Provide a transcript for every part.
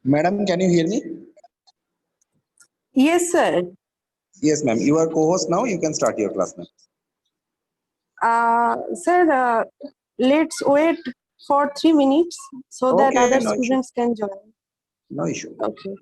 Madam, can you hear me? Yes, sir. Yes, ma'am. You are co-host now. You can start your class, ma'am. Sir, let's wait for 3 minutes so that Okay, other no issue. students can join. No issue. Okay.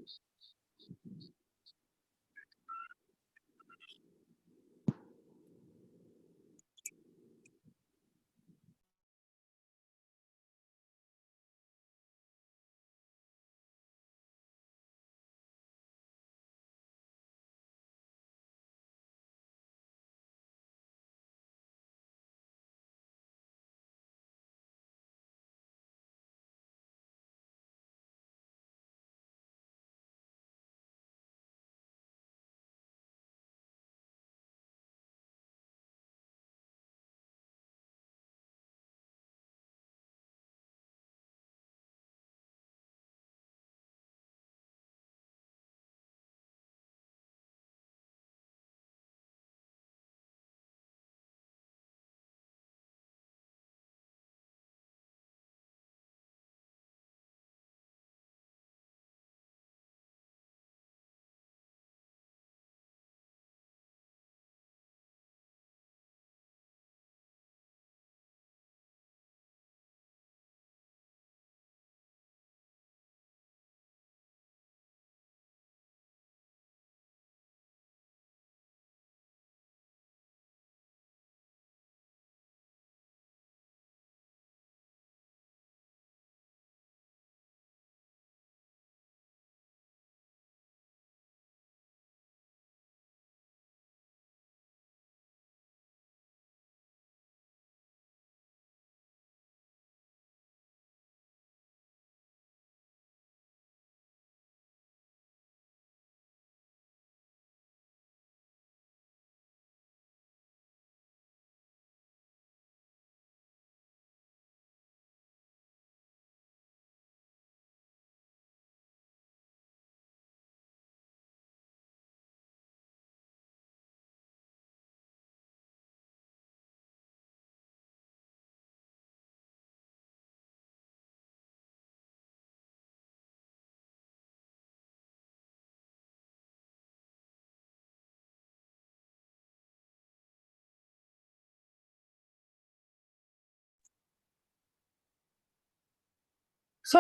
So,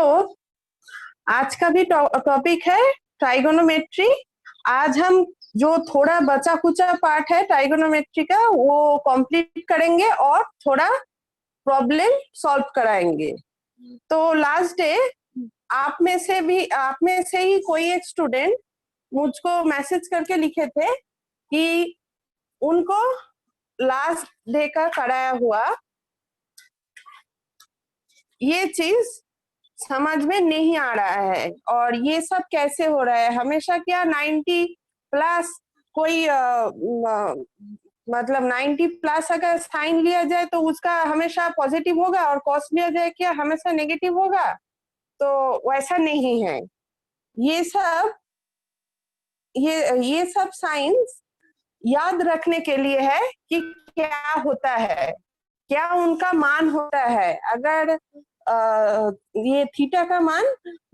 आज का भी topic है trigonometry. आज हम जो थोड़ा बचा कुचा part है ट्राइगोनोमेट्री का वो कंप्लीट करेंगे और थोड़ा प्रॉब्लम सॉल्व कराएंगे। तो लास्ट डे आप में से ही कोई एक स्टूडेंट मुझको मैसेज करके लिखे थे कि उनको लास्ट डे का कराया हुआ ये चीज समझ में नहीं आ रहा है और ये सब कैसे हो रहा है। हमेशा क्या 90 प्लस कोई मतलब 90 प्लस अगर साइन लिया जाए तो उसका हमेशा पॉजिटिव होगा और कॉस लिया जाए क्या हमेशा नेगेटिव होगा। तो वैसा नहीं है। ये सब साइंस याद रखने के लिए है कि क्या होता है, क्या उनका मान होता है। अगर ये थीटा का मान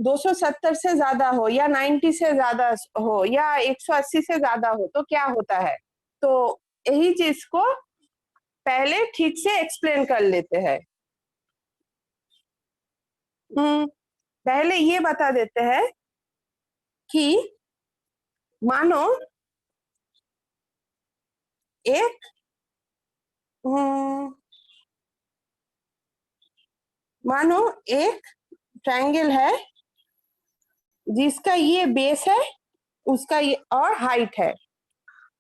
270 से ज्यादा हो या 90 से ज्यादा हो या 180 से ज्यादा हो तो क्या होता है। तो यही चीज को पहले ठीक से एक्सप्लेन कर लेते हैं। पहले ये बता देते हैं कि मानो एक मानो एक ट्रायंगल है जिसका ये बेस है उसका ये और हाइट है।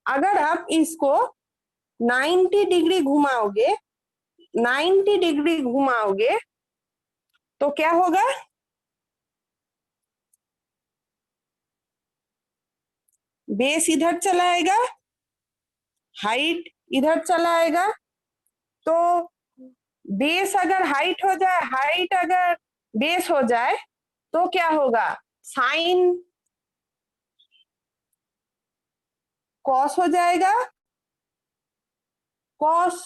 अगर आप इसको 90 डिग्री घुमाओगे 90 डिग्री घुमाओगे तो क्या होगा, बेस इधर चला आएगा हाइट इधर चला आएगा। तो बेस अगर हाइट हो जाए हाइट अगर बेस हो जाए तो क्या होगा, साइन कॉस हो जाएगा, कॉस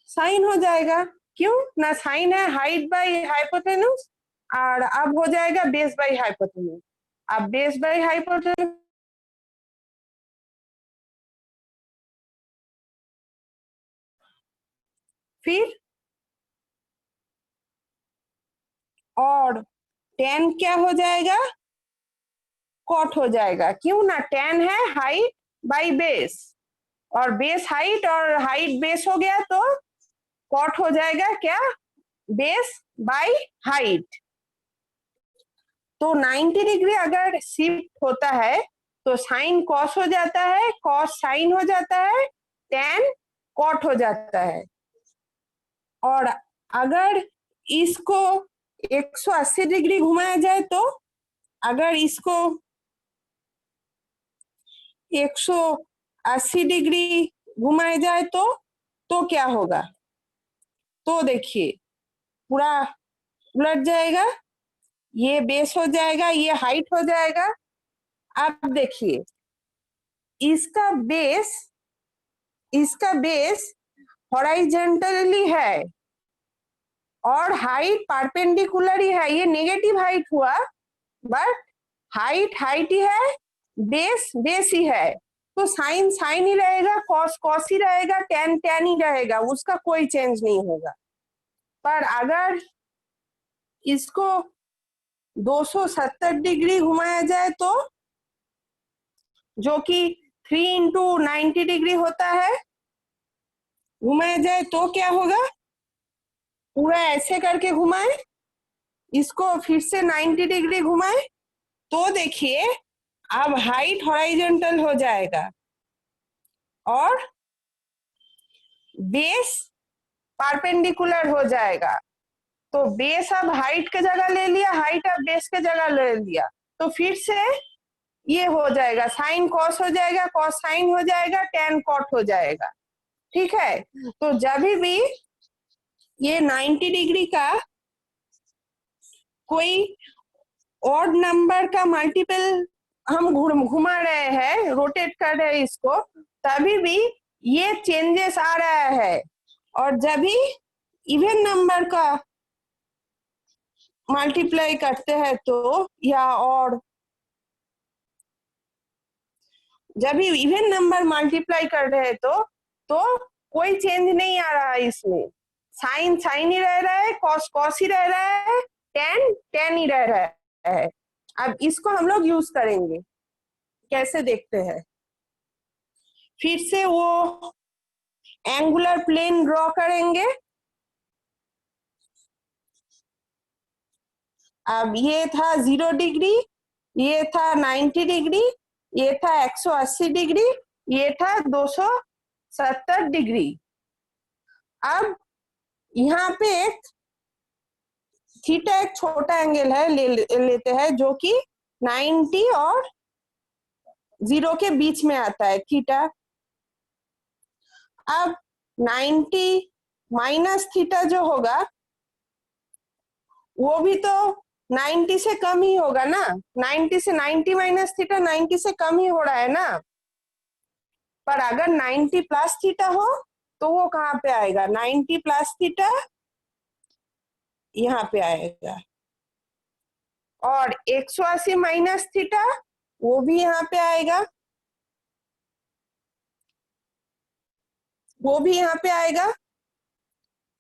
साइन हो जाएगा। क्यों ना, साइन है हाइट बाई हाइपोटेन्यूज, और अब हो जाएगा बेस बाई हाइपोटेन्यूज। अब बेस बाई हाइपोटेन्यूज फिर और tan क्या हो जाएगा, कॉट हो जाएगा। क्यों ना, tan है हाइट बाई बेस, और बेस हाइट और हाइट बेस हो गया तो कॉट हो जाएगा क्या, बेस बाई हाइट। तो 90 डिग्री अगर शिफ्ट होता है तो साइन कॉस हो जाता है, कॉस साइन हो जाता है, tan कॉट हो जाता है। और अगर इसको 180 डिग्री घुमाया जाए तो, अगर इसको 180 डिग्री घुमाया जाए तो क्या होगा, तो देखिए पूरा उलट जाएगा, ये बेस हो जाएगा, ये हाइट हो जाएगा। अब देखिए इसका बेस हॉरिजॉन्टली है और हाइट परपेंडिकुलर ही है, ये नेगेटिव हाइट हुआ, बट हाइट ही है, बेस ही है, तो साइन साइन ही रहेगा, कॉस कॉस ही रहेगा, tan tan ही रहेगा, उसका कोई चेंज नहीं होगा। पर अगर इसको 270 डिग्री घुमाया जाए तो, जो कि 3 इंटू 90 डिग्री होता है, घुमाया जाए तो क्या होगा, पूरा ऐसे करके घुमाए, इसको फिर से 90 डिग्री घुमाए तो देखिए अब हाइट हॉरिजॉन्टल हो जाएगा और बेस परपेंडिकुलर हो जाएगा। तो बेस अब हाइट के जगह ले लिया, हाइट अब बेस के जगह ले लिया, तो फिर से ये हो जाएगा, साइन कॉस हो जाएगा, कॉस साइन हो जाएगा, tan कॉट हो जाएगा। ठीक है, तो जब भी ये 90 डिग्री का कोई ऑड नंबर का मल्टीपल हम घुमा रहे हैं, रोटेट कर रहे हैं इसको, तभी भी ये चेंजेस आ रहा है। और जब भी इवन नंबर का मल्टीप्लाई करते हैं तो, या और जब भी इवन नंबर मल्टीप्लाई कर रहे हैं तो कोई चेंज नहीं आ रहा है इसमें, साइन साइन ही रह रहा है, कॉस कॉस ही रह रहा है, tan tan ही रह रहा है। अब इसको हम लोग यूज करेंगे, कैसे देखते हैं। फिर से वो एंगुलर प्लेन ड्रॉ करेंगे। अब ये था 0 डिग्री, ये था 90 डिग्री, ये था 180 डिग्री, ये था 270 डिग्री। अब यहाँ पे एक थीटा एक छोटा एंगल है, लेते हैं, जो कि 90 और 0 के बीच में आता है, थीटा। अब 90 माइनस थीटा जो होगा वो भी तो 90 से कम ही होगा ना, 90 से 90 माइनस थीटा 90 से कम ही हो रहा है ना। पर अगर 90 प्लस थीटा हो तो वो कहाँ पे आएगा, 90 प्लस थीटा यहाँ पे आएगा, और 180 माइनस थीटा वो भी यहाँ पे आएगा, वो भी यहाँ पे आएगा,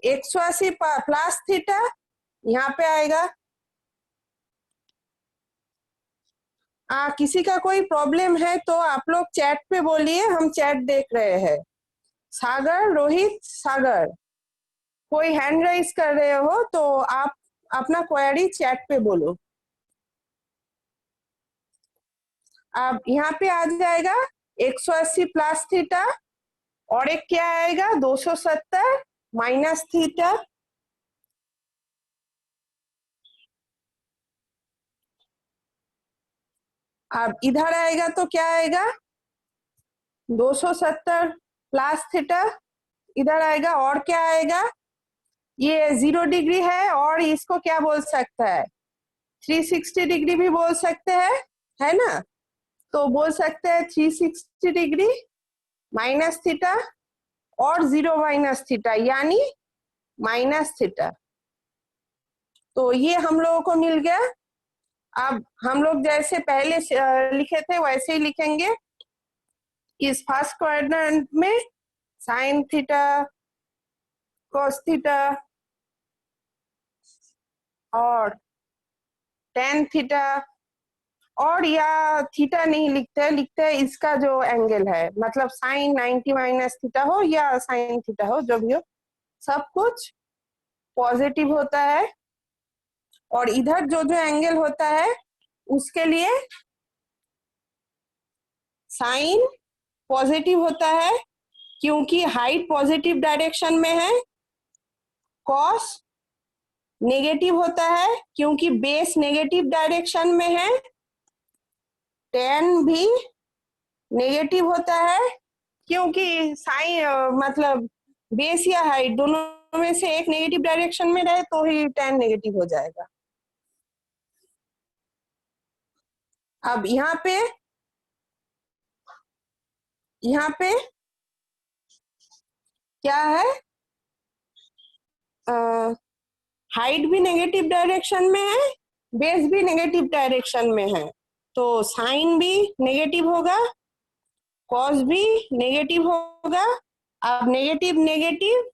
180 प्लस थीटा यहाँ पे आएगा। किसी का कोई प्रॉब्लम है तो आप लोग चैट पे बोलिए, हम चैट देख रहे हैं। सागर, रोहित, सागर, कोई हैंड राइज कर रहे हो तो आप अपना क्वेरी चैट पे बोलो। अब यहाँ पे आ जाएगा 180 प्लस थीटा, और एक क्या आएगा 270 माइनस थीटा। अब इधर आएगा तो क्या आएगा 270 प्लस थीटा, इधर आएगा, और क्या आएगा, ये 0 डिग्री है और इसको क्या बोल सकता है 360 डिग्री भी बोल सकते हैं, है ना। तो बोल सकते हैं 360 डिग्री माइनस थीटा और 0 माइनस थीटा यानी माइनस थीटा। तो ये हम लोगों को मिल गया। अब हम लोग जैसे पहले लिखे थे वैसे ही लिखेंगे। इस फर्स्ट क्वाड्रेंट में साइन थीटा, कॉस थीटा और टेन थीटा, और या थीटा नहीं लिखते हैं, लिखते हैं इसका जो एंगल है, मतलब साइन 90 माइनस थीटा हो या साइन थीटा हो, जो भी हो, सब कुछ पॉजिटिव होता है। और इधर जो जो एंगल होता है उसके लिए साइन पॉजिटिव होता है क्योंकि हाइट पॉजिटिव डायरेक्शन में है। कॉस नेगेटिव होता है क्योंकि बेस नेगेटिव डायरेक्शन में है। टेन भी नेगेटिव होता है क्योंकि साइन मतलब बेस या हाइट दोनों में से एक नेगेटिव डायरेक्शन में रहे तो ही टेन नेगेटिव हो जाएगा। अब यहाँ पे क्या है, हाइट भी नेगेटिव डायरेक्शन में है, बेस भी नेगेटिव डायरेक्शन में है, तो साइन भी नेगेटिव होगा, कॉस भी नेगेटिव होगा। अब नेगेटिव नेगेटिव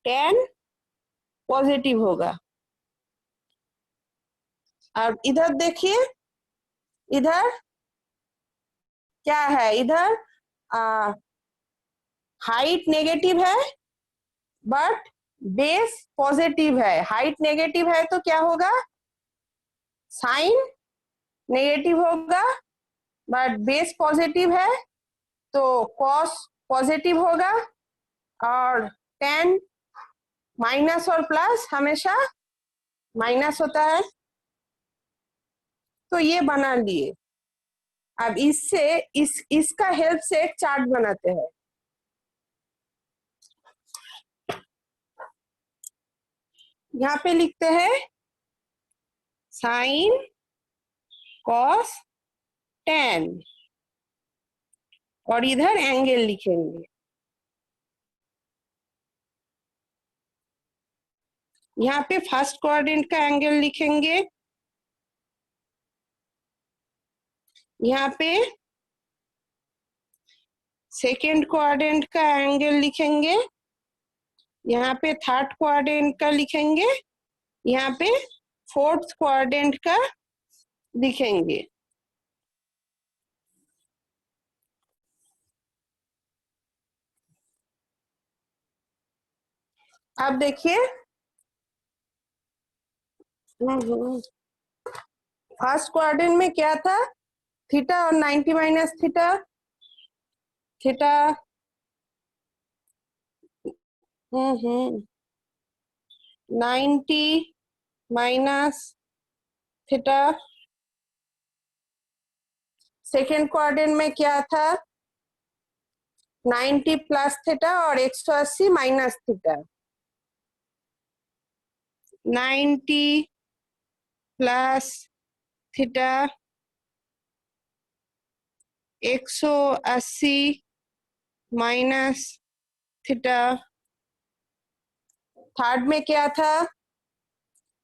टेन पॉजिटिव होगा। अब इधर देखिए, इधर क्या है, इधर हाइट नेगेटिव है बट बेस पॉजिटिव है। हाइट नेगेटिव है तो क्या होगा, साइन नेगेटिव होगा, बट बेस पॉजिटिव है तो कॉस पॉजिटिव होगा, और टेन माइनस और प्लस हमेशा माइनस होता है। तो ये बना लिए। अब इससे इसका हेल्प से एक चार्ट बनाते हैं। यहाँ पे लिखते हैं साइन कॉस टेन और इधर एंगल लिखेंगे। यहाँ पे फर्स्ट क्वाड्रेंट का एंगल लिखेंगे, यहाँ पे सेकेंड क्वाड्रेंट का एंगल लिखेंगे, यहाँ पे थर्ड क्वाड्रेंट का लिखेंगे, यहाँ पे फोर्थ क्वाड्रेंट का लिखेंगे। अब देखिए, फर्स्ट क्वाड्रेंट में क्या था, थीटा और 90 minus theta, theta 90 minus theta. Second quadrant में क्या था, 90 प्लस थीटा और 180 minus theta. 90 plus theta 180 minus theta. Third में क्या था,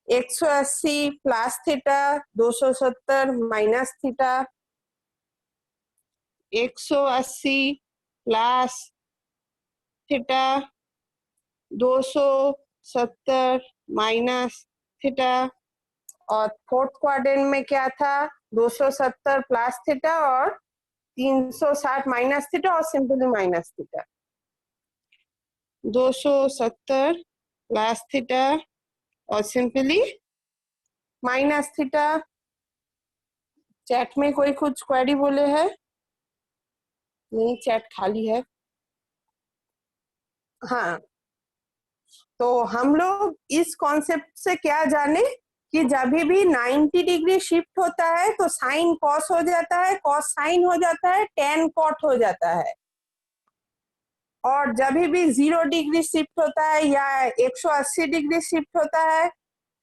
180 plus theta 270 minus theta. 180 plus theta 270 minus theta. और फोर्थ क्वाड्रेंट में क्या था, 270 प्लस थीटा और 360 माइनस थीटा और simply minus theta. 270 plus theta और सिंपली माइनस थीटा। चैट में कोई कुछ क्वेरी बोले है? नहीं, चैट खाली है। हाँ, तो हम लोग इस कॉन्सेप्ट से क्या जाने कि जब भी 90 डिग्री शिफ्ट होता है तो साइन कॉस हो जाता है, कॉस साइन हो जाता है, टेन कॉट हो जाता है। और जब भी 0 डिग्री शिफ्ट होता है या 180 डिग्री शिफ्ट होता है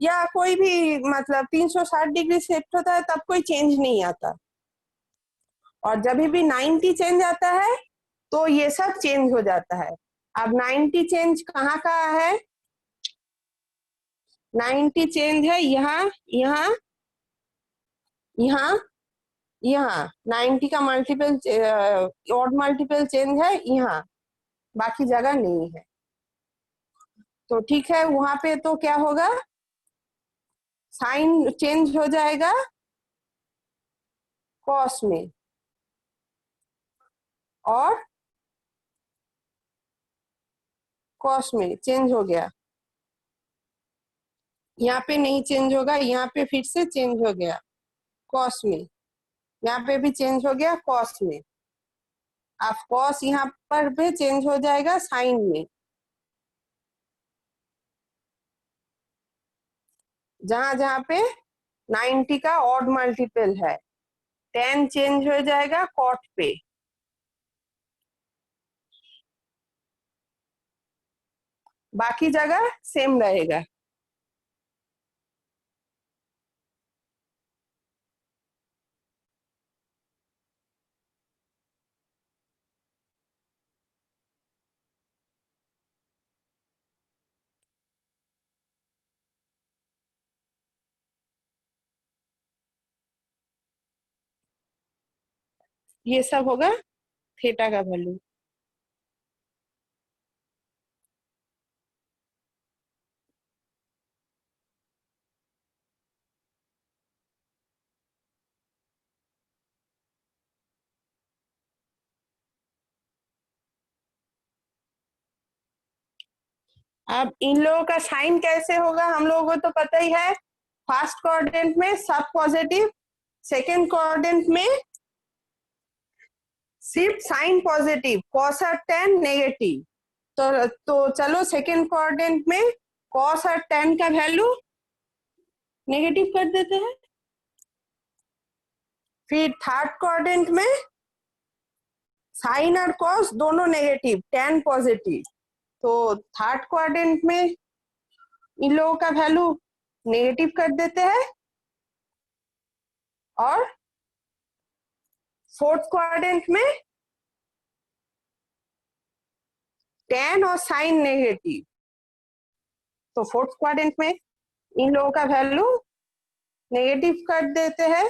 या कोई भी मतलब 360 डिग्री शिफ्ट होता है तब कोई चेंज नहीं आता, और जब भी 90 चेंज आता है तो ये सब चेंज हो जाता है। अब 90 चेंज कहाँ कहाँ है? 90 चेंज है यहाँ, यहाँ, यहाँ, यहाँ। 90 का मल्टीपल ऑड मल्टीपल चेंज है यहाँ, बाकी जगह नहीं है। तो ठीक है, वहां पे तो क्या होगा, साइन चेंज हो जाएगा कॉस में, और कॉस में चेंज हो गया। यहाँ पे नहीं चेंज होगा, यहाँ पे फिर से चेंज हो गया कॉस में, यहाँ पे भी चेंज हो गया कॉस में। अब कॉस यहाँ पर भी चेंज हो जाएगा साइन में, जहां जहां पे 90 का ऑड मल्टीपल है। tan चेंज हो जाएगा कॉट पे, बाकी जगह सेम रहेगा। ये सब होगा थीटा का वैल्यू। अब इन लोगों का साइन कैसे होगा हम लोगों को तो पता ही है। फर्स्ट कोऑर्डिनेट में सब पॉजिटिव, सेकेंड कोऑर्डिनेट में सिर्फ साइन पॉजिटिव, कॉस और tan नेगेटिव। तो चलो सेकेंड कोऑर्डिनेट में कॉस और tan का वैल्यू नेगेटिव कर देते हैं। फिर थर्ड कोऑर्डिनेट में साइन और कॉस दोनों नेगेटिव, tan पॉजिटिव। तो थर्ड कोऑर्डिनेट में इन लोगों का वैल्यू नेगेटिव कर देते हैं, और फोर्थ कोऑर्डिनेट में tan और साइन नेगेटिव। तो फोर्थ क्वाड्रेंट में इन लोगों का वैल्यू नेगेटिव कर देते हैं।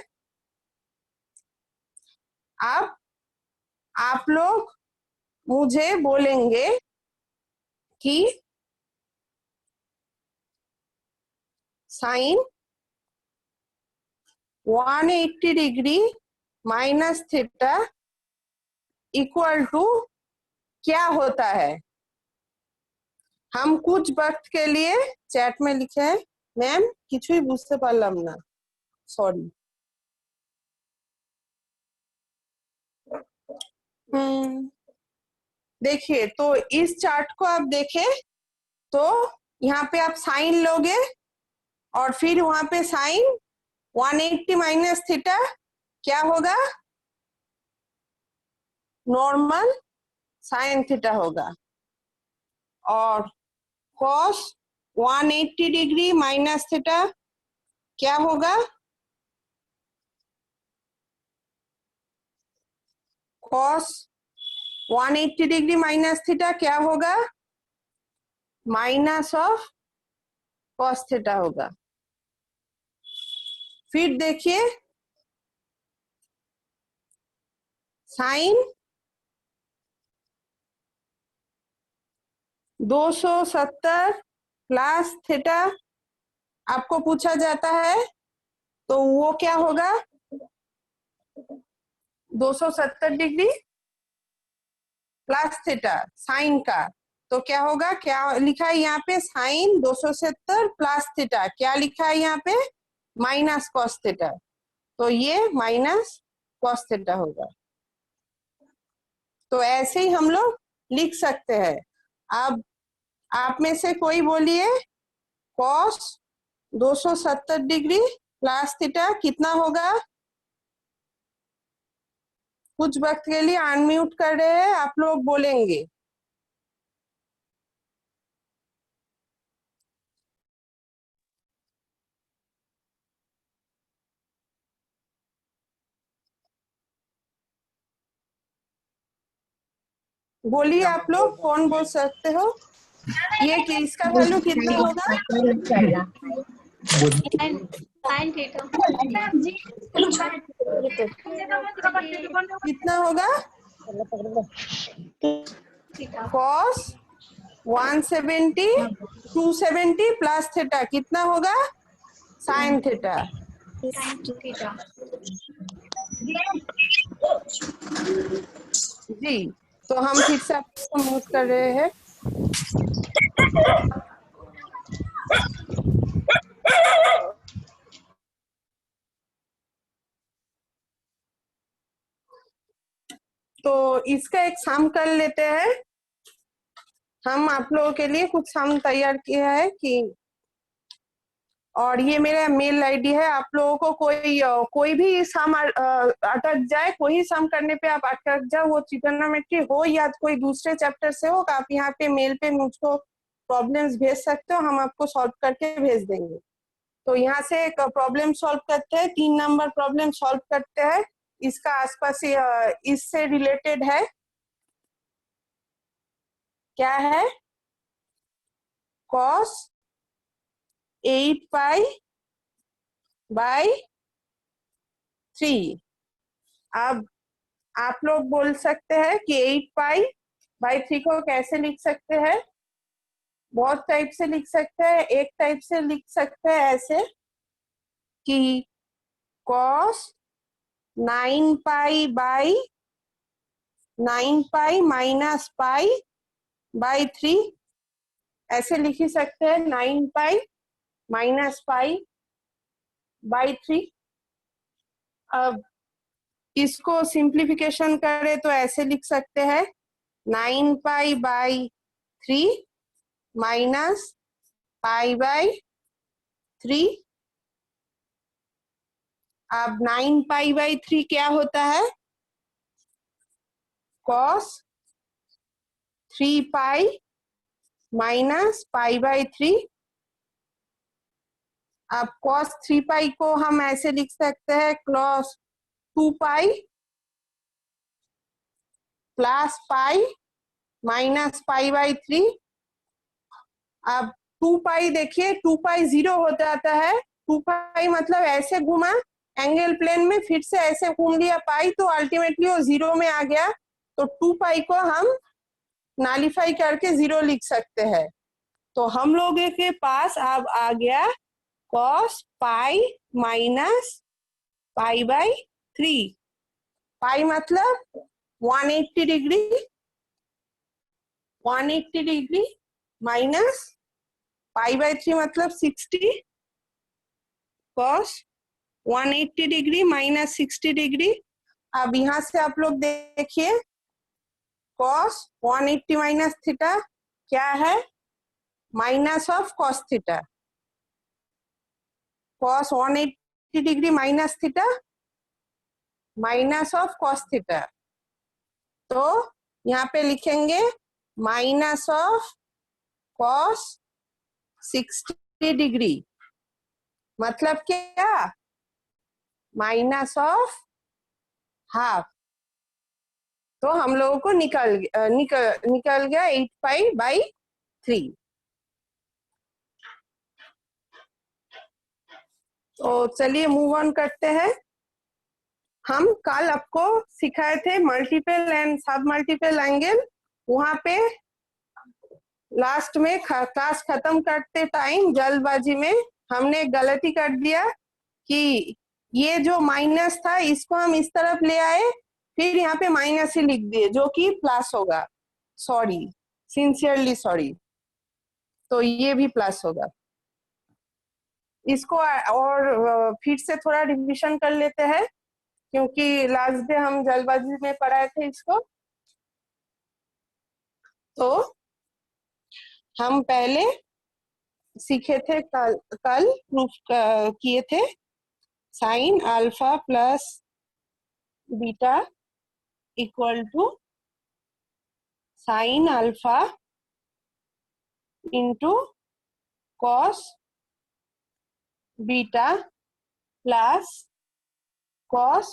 अब आप लोग मुझे बोलेंगे कि sine 180 degree minus theta equal to क्या होता है। हम कुछ वक्त के लिए चैट में लिखे हैं, मैम किछुई बुझते पारलाम ना, सॉरी। देखिए, तो इस चार्ट को आप देखें तो यहाँ पे आप साइन लोगे और फिर वहां पे साइन 180 माइनस थीटा क्या होगा, नॉर्मल साइन थीटा होगा, और कॉस 180 डिग्री माइनस थीटा क्या होगा, कॉस 180 डिग्री माइनस थीटा क्या होगा, माइनस ऑफ कॉस थीटा होगा। फिर देखिए साइन 270 प्लस थीटा आपको पूछा जाता है, तो वो क्या होगा, 270 डिग्री प्लस थीटा साइन का, तो क्या होगा, क्या लिखा है यहाँ पे, साइन 270 प्लस थीटा, क्या लिखा है यहाँ पे, माइनस कॉस थीटा, तो ये माइनस कॉस थीटा होगा। तो ऐसे ही हम लोग लिख सकते हैं। अब आप में से कोई बोलिए कॉस 270 डिग्री प्लस थीटा कितना होगा। कुछ वक्त के लिए अनम्यूट कर रहे हैं, आप लोग बोलेंगे। बोलिए आप लोग कौन बोल सकते हो? ये कि इसका वैल्यू कितना होगा? साइन थीटा कितना होगा? cos 170 270 प्लस थीटा कितना होगा? Sine theta. थीटा जी, तो हम फिर से आपको म्यूट कर रहे हैं। तो इसका एक सम कर लेते हैं। हम आप लोगों के लिए कुछ सम तैयार किया है कि, और ये मेरा मेल आईडी है। आप लोगों को कोई भी सम अटक जाए, कोई सम करने पे आप अटक जाओ, वो ट्रिगोनोमेट्री हो या कोई दूसरे चैप्टर से हो, आप यहाँ पे मेल पे मुझको प्रॉब्लम्स भेज सकते हो, हम आपको सॉल्व करके भेज देंगे। तो यहाँ से एक प्रॉब्लम सॉल्व करते हैं, 3 नंबर प्रॉब्लम सॉल्व करते हैं। इसका आसपास इससे रिलेटेड है। क्या है? cos 8 pi by 3। अब आप लोग बोल सकते हैं कि 8 पाई बाई 3 को कैसे लिख सकते हैं? बहुत टाइप से लिख सकते हैं। एक टाइप से लिख सकते हैं ऐसे कि cos 9 pi by 9 pi minus pi by 3, ऐसे लिख ही सकते हैं। 9 पाई माइनस पाई बाई 3। अब इसको सिंप्लीफिकेशन करें तो ऐसे लिख सकते हैं 9 pi by 3 minus pi by 3। अब 9 पाई बाई 3 क्या होता है? cos 3 pi minus pi by 3। अब cos 3 पाई को हम ऐसे लिख सकते हैं cos 2 pi plus pi minus pi by 3। अब 2 पाई देखिए, 2 पाई 0 हो जाता है। 2 पाई मतलब ऐसे घुमा एंगल प्लेन में, फिर से ऐसे घूम लिया पाई, तो अल्टीमेटली वो 0 में आ गया। तो 2 पाई को हम नालिफाई करके 0 लिख सकते हैं। तो हम लोगों के पास अब आ गया cos pi minus pi by 3। पाई मतलब 180 degree, 180 degree minus pi by 3 मतलब 60। cos 180 degree minus 60 degree. अब यहाँ से आप लोग देखिए cos 180 माइनस थीटा क्या है? Minus of cos theta. cos 180 degree minus theta minus of cos theta. तो यहाँ पे लिखेंगे माइनस ऑफ cos 60 डिग्री, मतलब क्या? Minus of half. तो हम लोगों को निकल गया 8 पाई बाई 3। तो चलिए मूव ऑन करते हैं। हम कल आपको सिखाए थे मल्टीपल एंड सब मल्टीपल एंगल। वहां पे लास्ट में क्लास खत्म करते टाइम जल्दबाजी में हमने गलती कर दिया कि ये जो माइनस था इसको हम इस तरफ ले आए, फिर यहाँ पे माइनस ही लिख दिए जो कि प्लस होगा। Sorry, sincerely sorry. तो ये भी प्लस होगा। इसको और फिर से थोड़ा रिविजन कर लेते हैं, क्योंकि लास्ट डे हम जल्दबाजी में पढ़ाए थे इसको। तो हम पहले सीखे थे, कल प्रूफ किए थे sine alpha plus beta equal to sine alpha into cos beta plus cos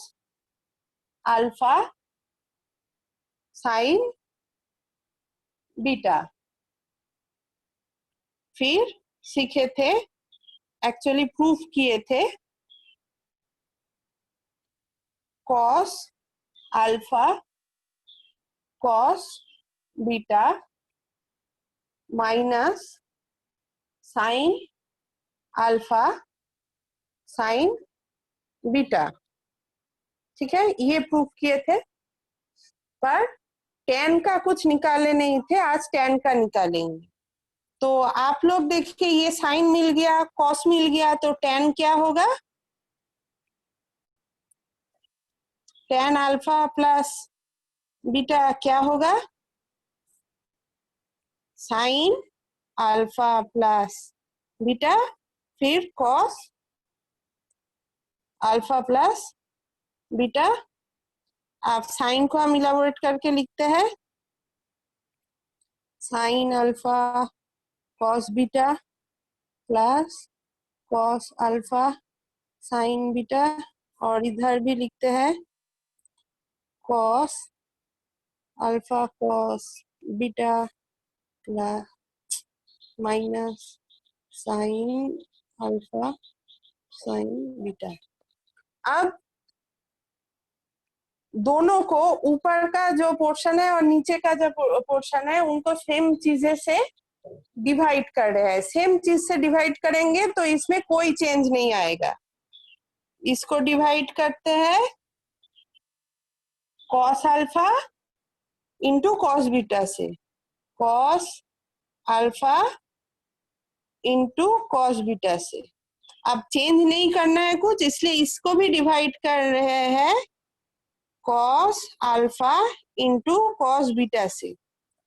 alpha sine beta. फिर सीखे थे, एक्चुअली प्रूफ किए थे, cos alpha cos beta minus sine alpha sine beta. ठीक है, ये प्रूफ किए थे, पर tan का कुछ निकाले नहीं थे, आज tan का निकालेंगे। तो आप लोग देखिए, ये साइन मिल गया, कॉस मिल गया, तो tan क्या होगा? tan अल्फा प्लस बीटा क्या होगा? साइन अल्फा प्लस बीटा, फिर कॉस अल्फा प्लस बीटा। आप साइन को हम इलाबोरेट करके लिखते हैं, sine alpha cos beta plus cos alpha sine beta, और इधर भी लिखते हैं cos alpha cos beta plus minus sine alpha sine beta. अब दोनों को, ऊपर का जो पोर्शन है और नीचे का जो पोर्शन है, उनको सेम चीजें से डिवाइड कर रहे हैं। सेम चीज से डिवाइड करेंगे तो इसमें कोई चेंज नहीं आएगा। इसको डिवाइड करते हैं cos alpha into cos beta से, cos alpha into cos beta से। अब चेंज नहीं करना है कुछ, इसलिए इसको भी डिवाइड कर रहे हैं cos alpha into cos beta से।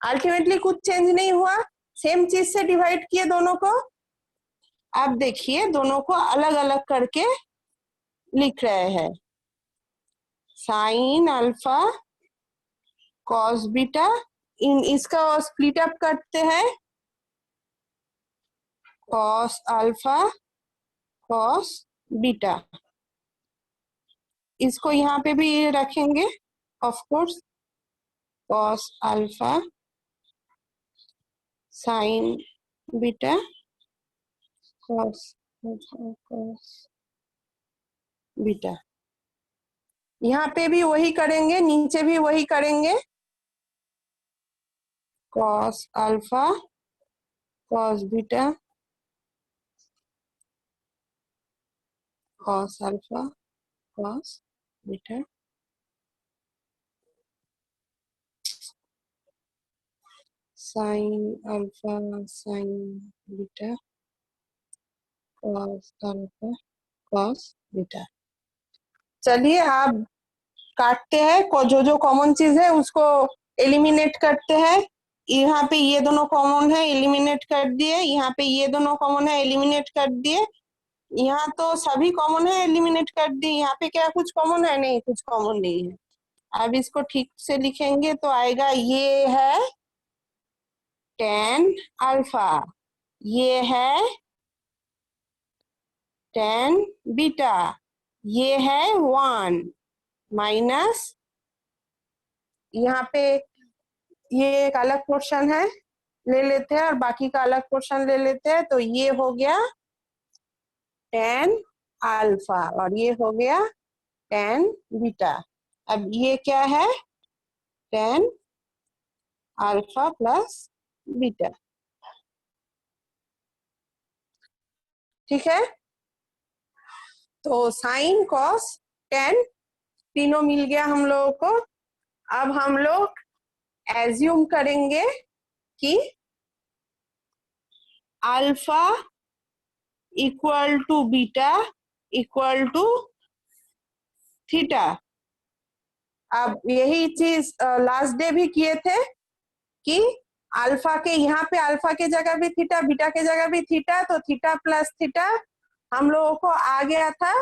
अल्टीमेटली कुछ चेंज नहीं हुआ, सेम चीज से डिवाइड किए दोनों को। अब देखिए, दोनों को अलग अलग करके लिख रहे हैं, साइन अल्फा कॉस बीटा, इसका स्प्लिट अप करते हैं, कॉस अल्फा कॉस बीटा। इसको यहाँ पे भी रखेंगे of course, cos alpha sine beta cos cos beta. यहाँ पे भी वही करेंगे, नीचे भी वही करेंगे, cos alpha cos beta cos alpha cos beta, sign alpha sine beta cos alpha cos beta. चलिए आप काटते हैं, को जो जो कॉमन चीज है उसको एलिमिनेट करते हैं। यहाँ पे ये दोनों कॉमन है, एलिमिनेट कर दिए। यहाँ पे ये दोनों कॉमन है, एलिमिनेट कर दिए। यहाँ तो सभी कॉमन है, एलिमिनेट कर दिए। यहाँ पे क्या कुछ कॉमन है? नहीं, कुछ कॉमन नहीं है। अब इसको ठीक से लिखेंगे तो आएगा, ये है tan अल्फा, ये है tan बीटा, ये है 1 माइनस, यहाँ पे ये एक अलग पोर्शन है, ले लेते हैं, और बाकी का अलग पोर्शन ले लेते हैं। तो ये हो गया tan अल्फा और ये हो गया tan बीटा। अब ये क्या है? tan alpha plus beta. ठीक है, तो साइन कॉस tan तीनों मिल गया हम लोगों को। अब हम लोग एज्यूम करेंगे कि alpha equal to beta equal to theta. अब यही चीज लास्ट डे भी किए थे कि अल्फा के, यहाँ पे अल्फा के जगह भी थीटा, बीटा के जगह भी थीटा, तो थीटा प्लस थीटा हम लोगों को आ गया था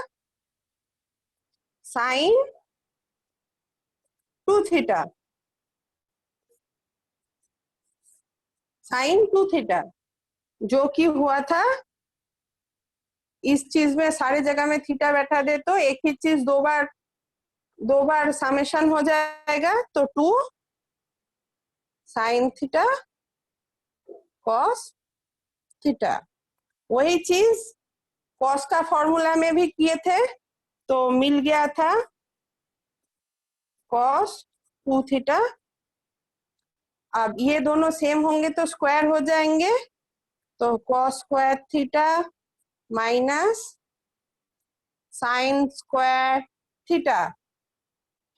साइन 2 थीटा, साइन 2 थीटा, जो कि हुआ था इस चीज में सारे जगह में थीटा बैठा दे तो एक ही चीज दो बार समेशन हो जाएगा, तो 2 साइन थीटा कॉस थीटा। वही चीज कॉस का फॉर्मूला में भी किए थे, तो मिल गया था कॉस 2 थीटा। अब ये दोनों सेम होंगे तो स्क्वायर हो जाएंगे, तो cos square theta minus sine square theta.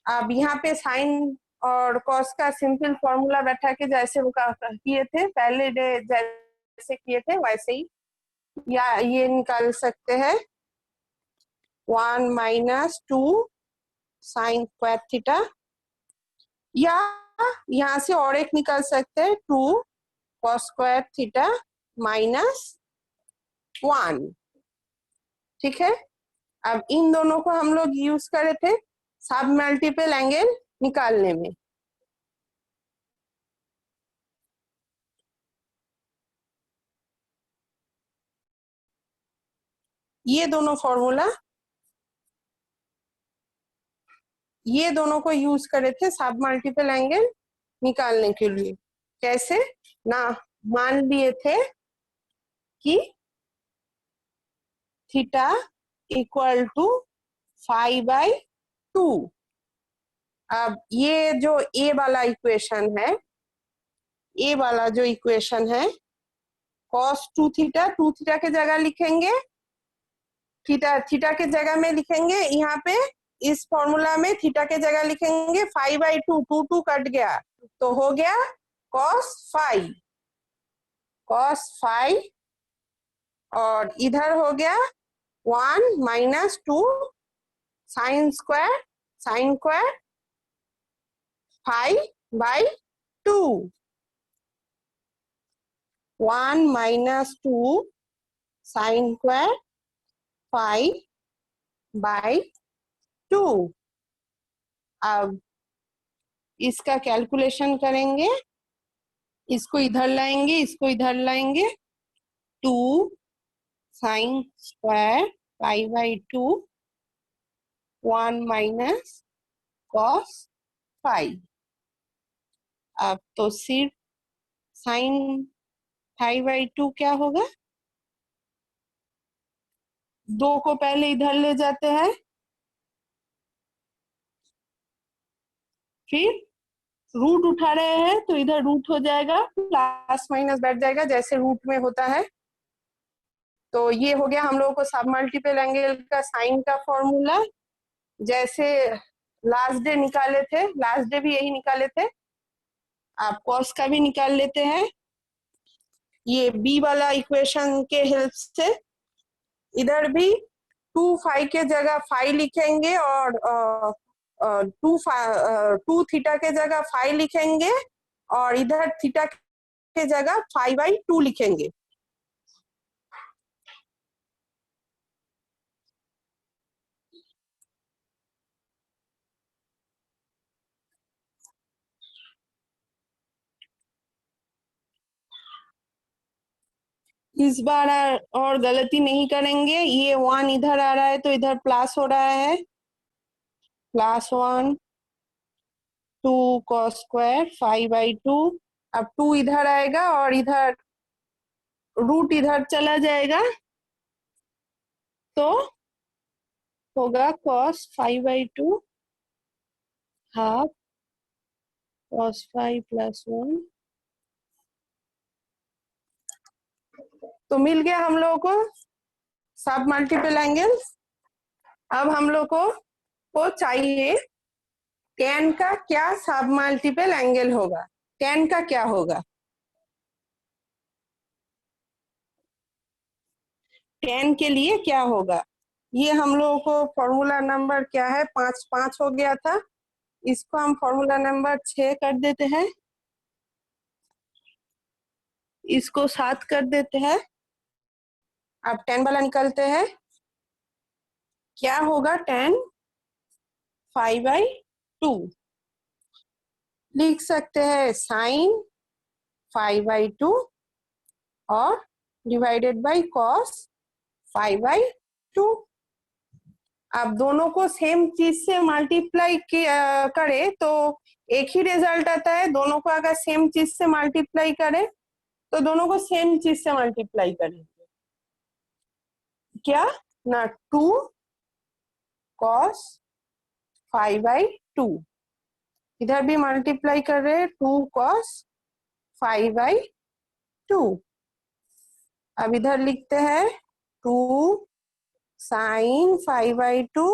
अब यहाँ पे साइन और कॉस का सिंपल फॉर्मूला बैठा के जैसे वो किए थे पहले डे, जैसे किए थे वैसे ही या ये निकाल सकते हैं 1 माइनस 2 साइन स्क्वायर थीटा, या यहाँ से और एक निकाल सकते हैं 2 कॉस स्क्वायर थीटा माइनस 1। ठीक है, अब इन दोनों को हम लोग यूज करे थे सब मल्टीपल एंगल निकालने में। ये दोनों फॉर्मूला, ये दोनों को यूज करे थे सब मल्टीपल एंगल निकालने के लिए। कैसे ना, मान लिए थे कि थीटा इक्वल टू 5/2। अब ये जो ए वाला इक्वेशन है, ए वाला जो इक्वेशन है कॉस 2 थीटा, 2 थीटा के जगह लिखेंगे, थीटा थीटा के जगह में लिखेंगे, यहाँ पे इस फॉर्मूला में थीटा के जगह लिखेंगे 5/2, 2 2 कट गया तो हो गया cos 5, cos 5, और इधर हो गया 1 minus 2 sine square, sine square 5/2, 1 minus 2 sine square 5/2। अब इसका कैलकुलेशन करेंगे, इसको इधर लाएंगे, इसको इधर लाएंगे, 2 साइन स्क्वायर 5/2, 1 माइनस कॉस 5। अब तो सिर्फ साइन 5/2 क्या होगा, 2 को पहले इधर ले जाते हैं, फिर रूट उठा रहे हैं तो इधर रूट हो जाएगा, प्लस माइनस बैठ जाएगा जैसे रूट में होता है। तो ये हो गया हम लोगों को सब मल्टीपल एंगल का साइन का फॉर्मूला, जैसे लास्ट डे निकाले थे, लास्ट डे भी यही निकाले थे। आप कॉस का भी निकाल लेते हैं, ये बी वाला इक्वेशन के हेल्प से। इधर भी 2 5 के जगह 5 लिखेंगे और 2 थीटा के जगह 5 लिखेंगे और इधर थीटा के जगह 5/2 लिखेंगे। इस बार और गलती नहीं करेंगे, ये 1 इधर आ रहा है तो इधर प्लस हो रहा है, +1 2 cos स्क्वायर 5/2। अब 2 इधर आएगा और इधर रूट इधर चला जाएगा तो होगा cos 5/2 हाफ cos 5 + 1। तो मिल गया हम लोगों को सब मल्टीपल एंगल्स। अब हम लोग को चाहिए tan का क्या सब मल्टीपल एंगल होगा, tan का क्या होगा, tan के लिए क्या होगा। ये हम लोगों को फॉर्मूला नंबर क्या है, 5 हो गया था, इसको हम फॉर्मूला नंबर 6 कर देते हैं, इसको 7 कर देते हैं। अब tan वाला निकलते हैं, क्या होगा tan 5/2, लिख सकते हैं sin 5/2 और डिवाइडेड बाय cos 5/2। अब दोनों को सेम चीज से मल्टीप्लाई करे तो एक ही रिजल्ट आता है, दोनों को अगर सेम चीज से मल्टीप्लाई करे तो दोनों को सेम चीज से मल्टीप्लाई करेंगे। क्या ना 2 cos 5/2, इधर भी मल्टीप्लाई कर रहे हैं 2 cos 5/2। अब इधर लिखते हैं 2 sin 5/2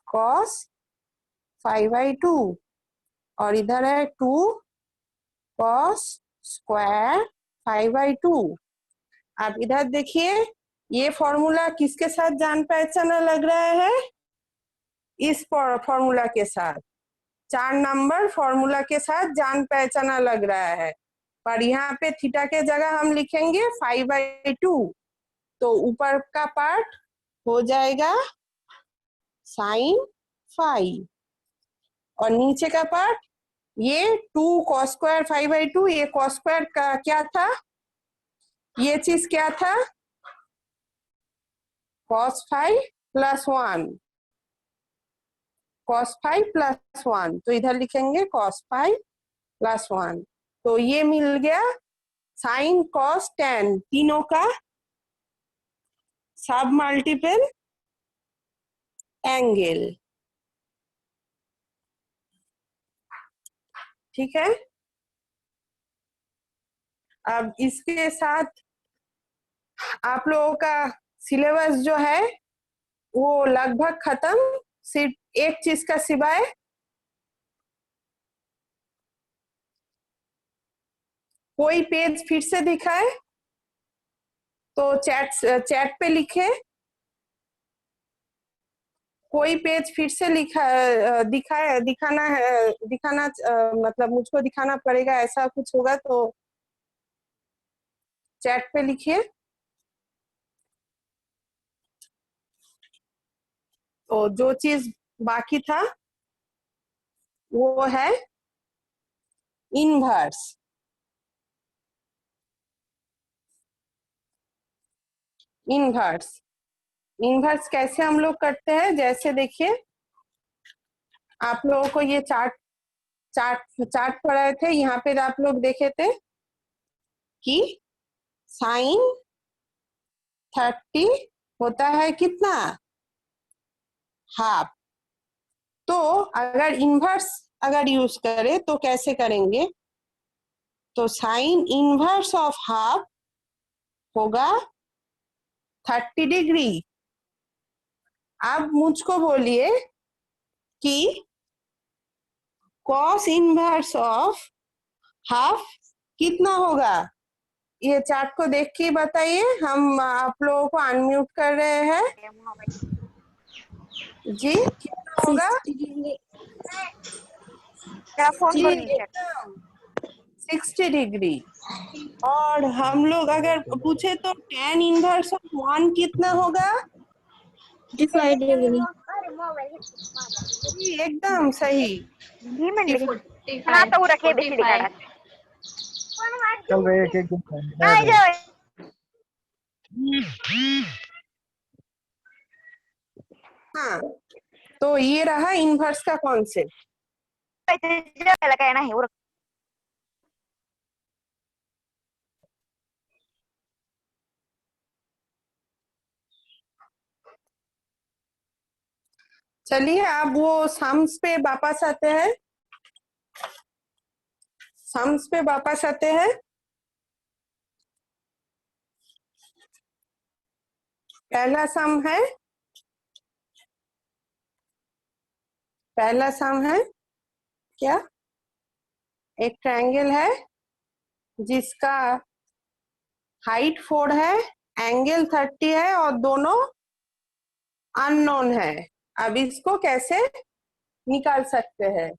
cos 5/2 और इधर है 2 cos स्क्वायर 5/2। अब इधर देखिए ये फॉर्मूला किसके साथ जान पहचाना लग रहा है? इस फॉर्मूला के साथ, 4 नंबर फॉर्मूला के साथ जान पहचाना लग रहा है। पर यहाँ पे थीटा के जगह हम लिखेंगे 5/2, तो ऊपर का पार्ट हो जाएगा साइन 5 और नीचे का पार्ट ये 2 cos स्क्वायर 5/2, ये cos स्क्वायर का क्या था, ये चीज क्या था, cos 5 + 1, cos 5 + 1, तो इधर लिखेंगे cos 5 + 1, तो ये मिल गया sin cos tan, तीनों का सब मल्टीपल एंगल। ठीक है, अब इसके साथ आप लोगों का सिलेबस जो है वो लगभग खत्म, सिर्फ एक चीज का सिवाय। कोई पेज फिर से दिखाए तो चैट पे लिखे, कोई पेज फिर से दिखाना है, मतलब मुझको दिखाना पड़ेगा, ऐसा कुछ होगा तो चैट पे लिखिए। तो जो चीज बाकी था वो है इनवर्स। इनवर्स इनवर्स कैसे हम लोग करते हैं, जैसे देखिए आप लोगों को ये चार्ट पढ़ाए थे, यहाँ पे आप लोग देखे थे कि साइन 30 होता है कितना, हाफ। तो अगर इनवर्स अगर यूज करें तो कैसे करेंगे, तो साइन इनवर्स ऑफ हाफ होगा 30 डिग्री। अब मुझको बोलिए कि कॉस इनवर्स ऑफ हाफ कितना होगा, ये चार्ट को देख के बताइए। हम आप लोगों को अनम्यूट कर रहे हैं जी, कितना होगा जी, 60 डिग्री। और हम लोग अगर पूछे तो tan इनवर्स ऑफ 1 कितना होगा, 55 डिग्री। जी एकदम सही। 45 चल रहे एक एक हाँ, तो ये रहा इनवर्स का कॉन्सेप्ट। चलिए अब वो सम्स पे वापस आते हैं, सम्स पे वापस आते हैं। पहला सम है क्या, एक ट्रायंगल है जिसका हाइट 4 है, एंगल 30 है और दोनों अननोन है। अब इसको कैसे निकाल सकते हैं,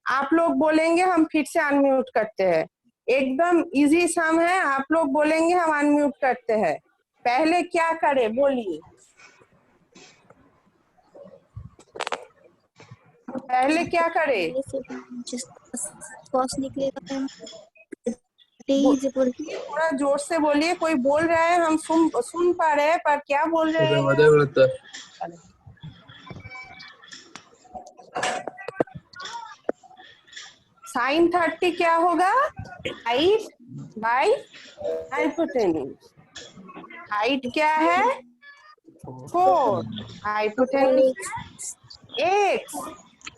आप लोग बोलेंगे, हम फिर से अनम्यूट करते हैं। एकदम इजी सम है, आप लोग बोलेंगे, हम अनम्यूट करते हैं। पहले क्या करें बोलिए, पहले क्या करें, कॉस निकलेगा, थोड़ा जोर से बोलिए, कोई बोल रहा है, हम सुन पा रहे हैं, पर क्या बोल रहे हैं। साइन 30 क्या होगा, 5/2 हाइपोटेन्यूज। हाइट क्या है? 4। हाइपोटेन्यूज x,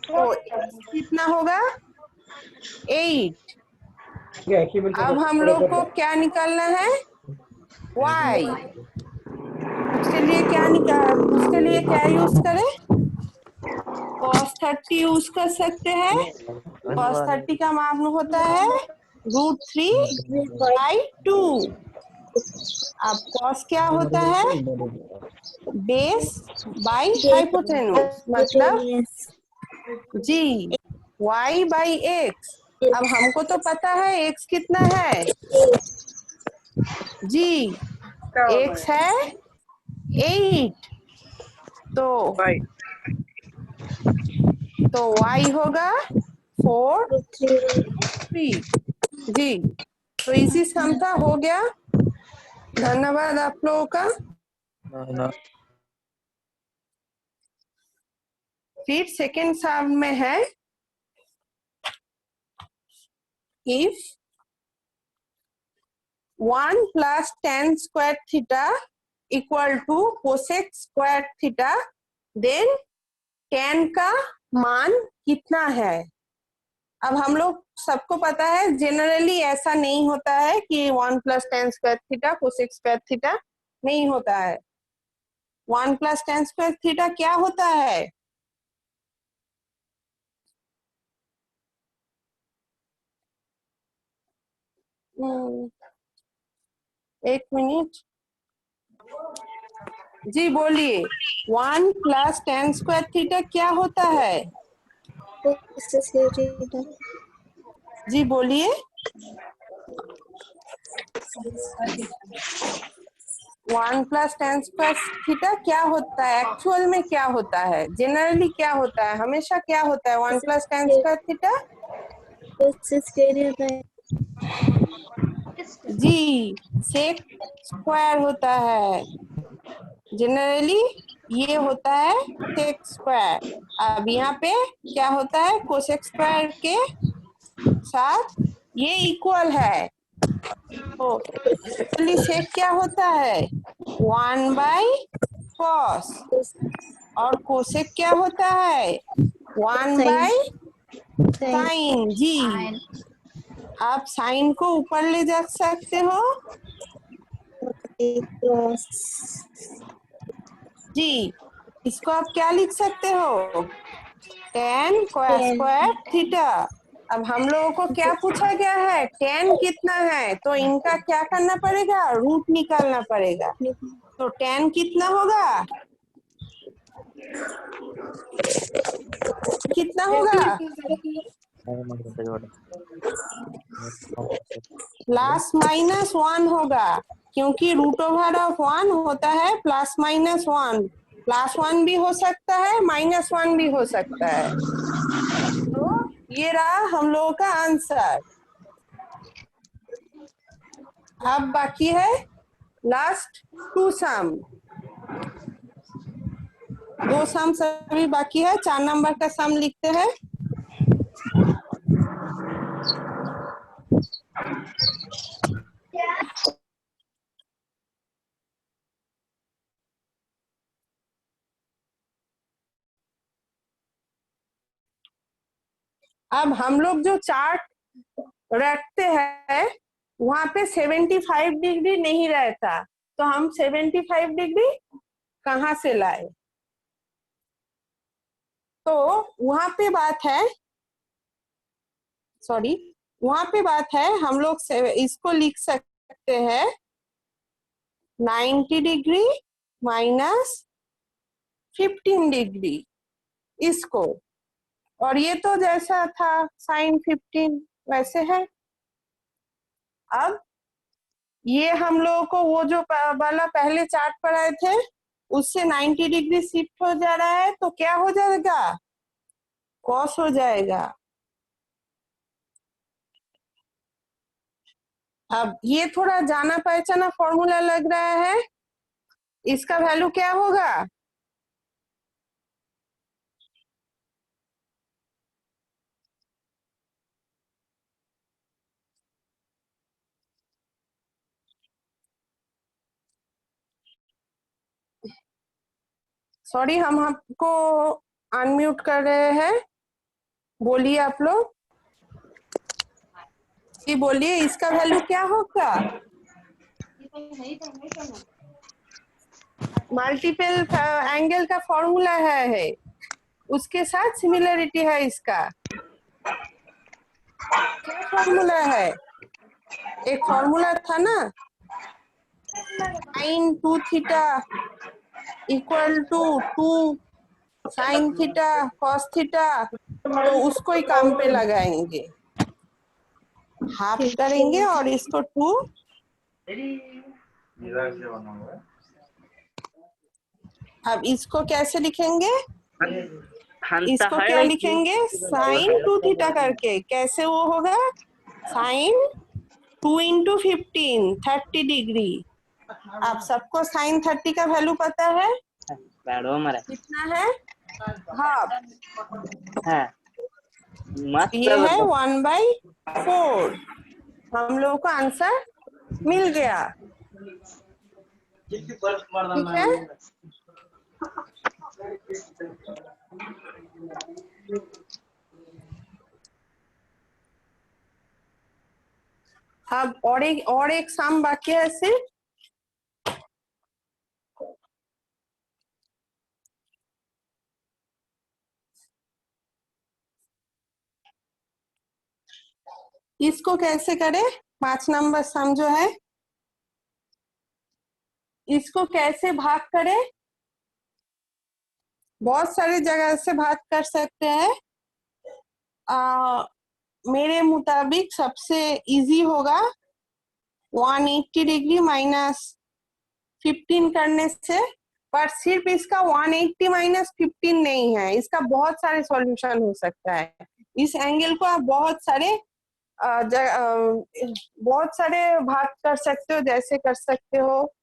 तो x कितना होगा? 8। अब हम लोग को क्या निकालना है? y। उसके लिए क्या यूज करें? cos 30 यूज कर सकते हैं। cos 30 का मान होता है √3/2। अब cos क्या होता है? बेस बाय हाइपोटेन्यूज, मतलब जी y/x। अब हमको तो पता है x कितना है जी, x है 8। तो y होगा 4/3 जी। तो इसी सम का हो गया। धन्यवाद आप लोगों का। फिर सेकेंड सम में है, if 1 plus tan square theta equal to cosec square theta, then tan का मान कितना है? अब हम लोग सबको पता है जनरली ऐसा नहीं होता है कि 1 plus tan square theta cosec square theta नहीं होता है। 1 plus tan square theta क्या होता है? एक मिनट जी, बोलिए। 1 plus tan square theta क्या होता है? जी बोलिए। 1 plus tan square थीटा क्या होता है? एक्चुअल में क्या होता है? जनरली क्या होता है? हमेशा क्या होता है 1 plus tan square थीटा? जी, सेक स्क्वायर होता है। जनरली ये होता है सेक स्क्वायर। अब यहाँ पे क्या होता है? कोसेक स्क्वायर के साथ ये इक्वल है। तो सेक क्या होता है? 1/cos। और कोसेक क्या होता है? 1/sin। जी, आप साइन को ऊपर ले जा सकते हो जी। इसको आप क्या लिख सकते हो? tan square theta. अब हम लोगों को क्या पूछा गया है? tan कितना है? तो इनका क्या करना पड़ेगा? रूट निकालना पड़ेगा। तो tan कितना होगा? कितना होगा? +-1 होगा, क्योंकि √1 होता है +-1। +1 भी हो सकता है, -1 भी हो सकता है। तो ये रहा हम लोगों का आंसर। अब बाकी है लास्ट 2 सम। 2 सम सभी बाकी है। 4 नंबर का सम लिखते हैं। अब हम लोग जो चार्ट रखते हैं वहां पे 75 डिग्री नहीं रहता, तो हम 75 डिग्री कहाँ से लाए? तो वहां पे बात है, सॉरी, वहां पे बात है, हम लोग इसको लिख सकते हैं 90 डिग्री -15 डिग्री इसको। और ये तो जैसा था sin 15 वैसे है। अब ये हम लोगों को वो जो वाला पहले चार्ट पर आए थे उससे 90 डिग्री शिफ्ट हो जा रहा है, तो क्या हो जाएगा? कॉस हो जाएगा। अब ये थोड़ा जाना पहचाना फॉर्मूला लग रहा है, इसका वैल्यू क्या होगा? सॉरी, हम आपको अनम्यूट कर रहे हैं। बोलिए आप लोग, जी बोलिए, इसका वैल्यू क्या होगा? मल्टीपल एंगल का फॉर्मूला है, उसके साथ सिमिलरिटी है इसका। क्या फॉर्मूला है? एक फॉर्मूला था ना, sin 2 theta equal to 2 sin theta cos theta, तो उसको ही काम पे लगाएंगे, हाफ करेंगे और इसको 2। अब इसको कैसे लिखेंगे? इसको क्या लिखेंगे? sin 2 थीटा करके। कैसे वो होगा? sin 2 into 15 30 degree. आप सबको sin 30 का वैल्यू पता है? कितना है? हाफ। ये है 1/4। हम लोगों को आंसर मिल गया, ठीक है। अब और एक सम बाकी है सिर्फ। इसको कैसे करें? 5 नंबर सम जो है, इसको कैसे भाग करें? बहुत सारे जगह से भाग कर सकते हैं। मेरे मुताबिक सबसे इजी होगा 180 डिग्री माइनस 15 करने से। पर सिर्फ इसका 180 माइनस 15 नहीं है, इसका बहुत सारे सॉल्यूशन हो सकता है। इस एंगल को आप बहुत सारे भाग कर सकते हो। जैसे कर सकते हो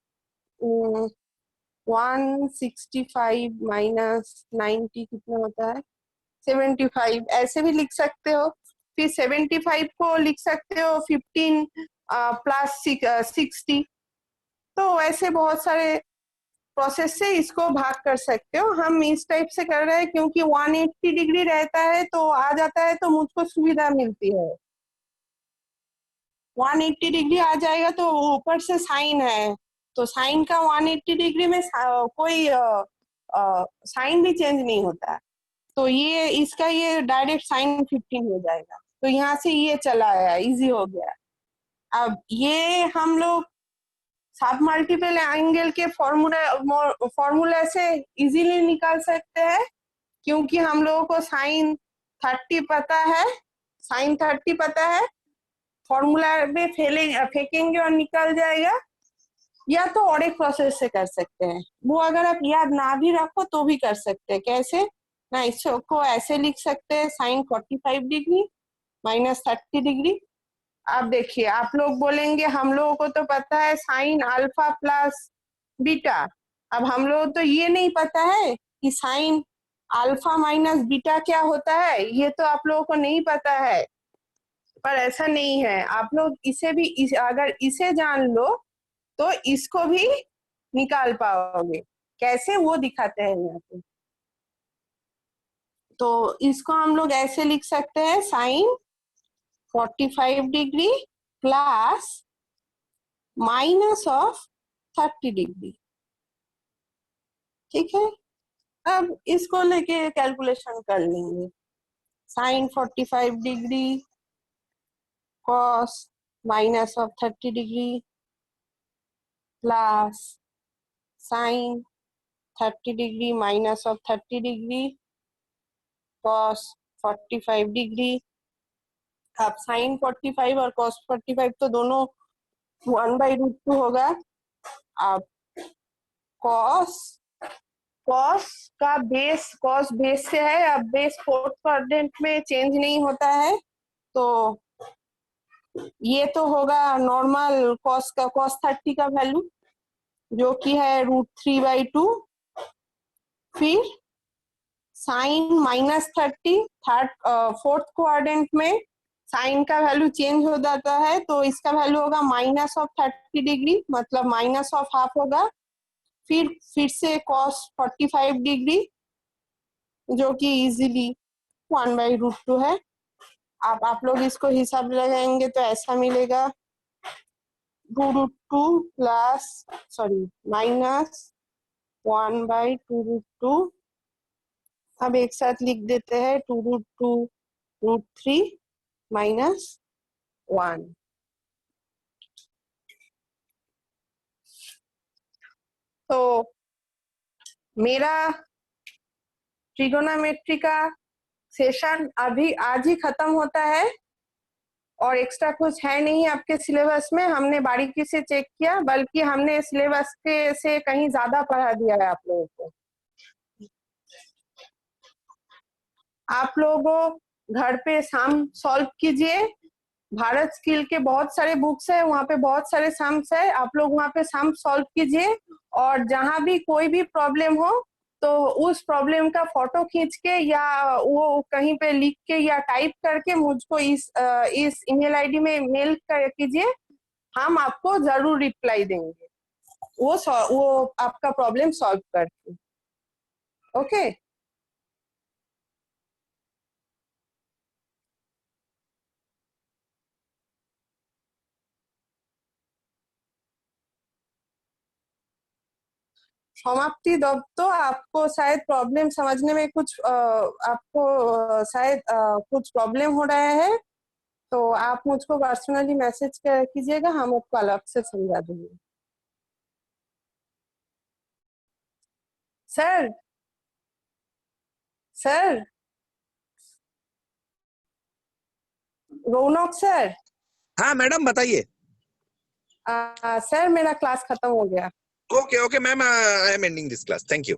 165 माइनस 90 कितना होता है? 75, ऐसे भी लिख सकते हो। फिर 75 को लिख सकते हो 15 प्लस 60। तो ऐसे बहुत सारे प्रोसेस से इसको भाग कर सकते हो। हम इस टाइप से कर रहे हैं क्योंकि 180 डिग्री रहता है तो आ जाता है, तो मुझको सुविधा मिलती है। 180 डिग्री आ जाएगा तो ऊपर से साइन है, तो साइन का 180 डिग्री में कोई साइन भी चेंज नहीं होता है, तो ये इसका ये डायरेक्ट साइन 15 हो जाएगा। तो यहाँ से ये चला आया, इजी हो गया। अब ये हम लोग सब मल्टीपल एंगल के फॉर्मूला से इजीली निकाल सकते हैं, क्योंकि हम लोगों को साइन 30 पता है। साइन 30 पता है, फॉर्मूला में फेंकेंगे और निकल जाएगा। या तो और एक प्रोसेस से कर सकते हैं, वो अगर आप याद ना भी रखो तो भी कर सकते हैं। कैसे ना, इसको ऐसे लिख सकते हैं साइन 45 डिग्री माइनस 30 डिग्री। आप देखिए, आप लोग बोलेंगे हम लोगों को तो पता है साइन अल्फा प्लस बीटा। अब हम लोग तो ये नहीं पता है कि साइन अल्फा माइनस बीटा क्या होता है, ये तो आप लोगों को नहीं पता है। पर ऐसा नहीं है, आप लोग इसे भी अगर इसे जान लो तो इसको भी निकाल पाओगे। कैसे, वो दिखाते हैं यहाँ पे। तो इसको हम लोग ऐसे लिख सकते हैं sine 45 degree plus minus of 30 degree, ठीक है। अब इसको लेके कैलकुलेशन कर लेंगे। Sine 45 degree cos minus of 30 degree plus sine 30 degree minus of 30 degree cos 45 degree. अब साइन 45 और कॉस 45 तो दोनों 1/√2 होगा। अब कॉस का बेस कॉस बेस से है, अब बेस फोर्थ क्वाड्रेंट में चेंज नहीं होता है, तो ये तो होगा नॉर्मल कॉस 30 का वैल्यू जो कि है √3/2। फिर साइन माइनस 30 फोर्थ क्वाड्रेंट में साइन का वैल्यू चेंज हो जाता है, तो इसका वैल्यू होगा माइनस ऑफ 30 डिग्री, मतलब माइनस ऑफ हाफ होगा। फिर से cos 45 डिग्री जो कि इजीली 1/√2 है। आप लोग इसको हिसाब लगाएंगे तो ऐसा मिलेगा √2 प्लस माइनस 1/2√2। अब एक साथ लिख देते हैं 2√2 √3 माइनस 1। तो मेरा ट्रिगोनोमेट्री का सेशन अभी आज ही खत्म होता है और एक्स्ट्रा कुछ है नहीं आपके सिलेबस में। हमने बारीकी से चेक किया, बल्कि हमने सिलेबस के से कहीं ज्यादा पढ़ा दिया है आप लोगों को। आप लोगों घर पे सम सॉल्व कीजिए। भारत स्किल के बहुत सारे बुक्स है, वहाँ पे बहुत सारे सम्स है, आप लोग वहाँ पे सम सॉल्व कीजिए। और जहाँ भी कोई भी प्रॉब्लम हो तो उस प्रॉब्लम का फोटो खींच के या वो कहीं पे लिख के या टाइप करके मुझको इस ईमेल आईडी में मेल कर कीजिए, हम आपको जरूर रिप्लाई देंगे वो आपका प्रॉब्लम सॉल्व करके। ओके समाप्ति दब तो आपको शायद प्रॉब्लम समझने में शायद कुछ प्रॉब्लम हो रहा है, तो आप मुझको पर्सनली मैसेज कीजिएगा, हम आपको अलग से समझा देंगे। सर रौनक सर। हाँ मैडम बताइए। सर मेरा क्लास खत्म हो गया। Okay ma'am, I am ending this class, thank you.